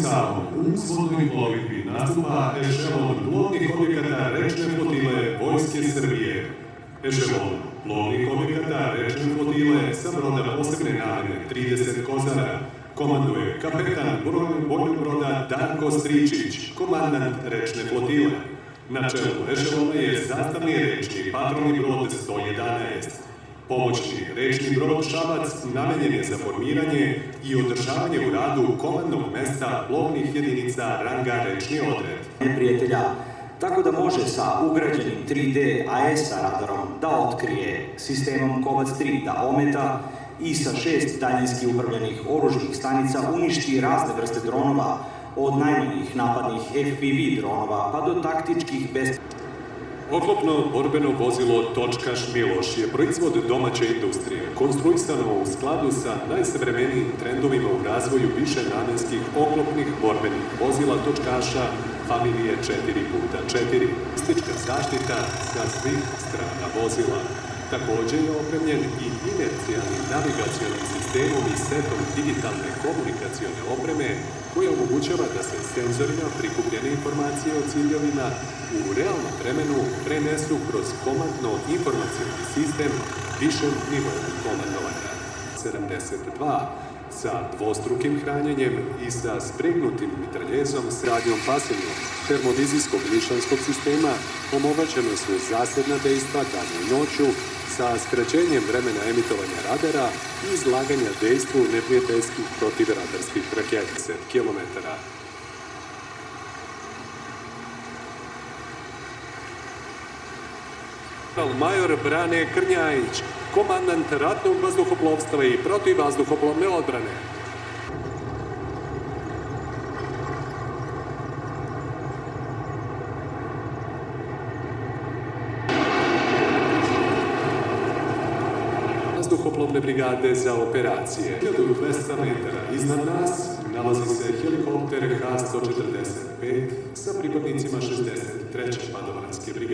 Savom u uzvodnoj plovidbi nastupa ešelon plovnih objekata rečne flotile Vojske Srbije. Ešelon plovnih objekata rečne flotile sa broda posebne namene 30 Kozara komanduje kapetan bojnog broda Darko Stričić, komandant rečne flotile. Na čelu ešelona je zastavni rečni patrolni brod 111. Pomoćni rečni brod Šabac namenjen je za formiranje i održavanje u radu komandnog mesta plovnih jedinica ranga rečni odred. Neprijatelja, tako da može sa ugrađenim 3D AESA radarom da otkrije, sistemom Kovac 3 da ometa i sa 6 daljinski upravljanih oružnih stanica uništi razne vrste dronova, od najmanjih napadnih FPV dronova pa do taktičkih Oklopno borbeno vozilo Točkaš Miloš je proizvod domaće industrije, konstruisano u skladu sa najsavremenijim trendovima u razvoju višenamenskih oklopnih borbenih vozila Točkaša familije 4x4, stička zaštita sa svih strana vozila. Također je opremljen i inercijalnim navigacionim sistemom i setom digitalne komunikacione opreme koja omogućava da se senzorima prikupljene informacije o ciljevima u realnom vremenu prenesu kroz komandno-informacioni sistem višeg nivoa komandovanja. 72 sa dvostrukim hranjenjem i sa spregnutim mitraljezom s radnjom pasivnog termovizijskog lišanskog sistema omogućene su zasedna dejstva danju i noću sa skraćenjem vremena emitovanja radara i izlaganja dejstvu neprijateljskih protivradarskih raketa 10 km. Major Brane Krnjajić, komandant ratnog vazduhoplovstva i protivvazduhoplovne odbrane. Vazduhoplovne brigade za operacije. 1200 metara iznad nas nalazi se helikopter H-145 sa pripadnicima 63. padobranske brigade.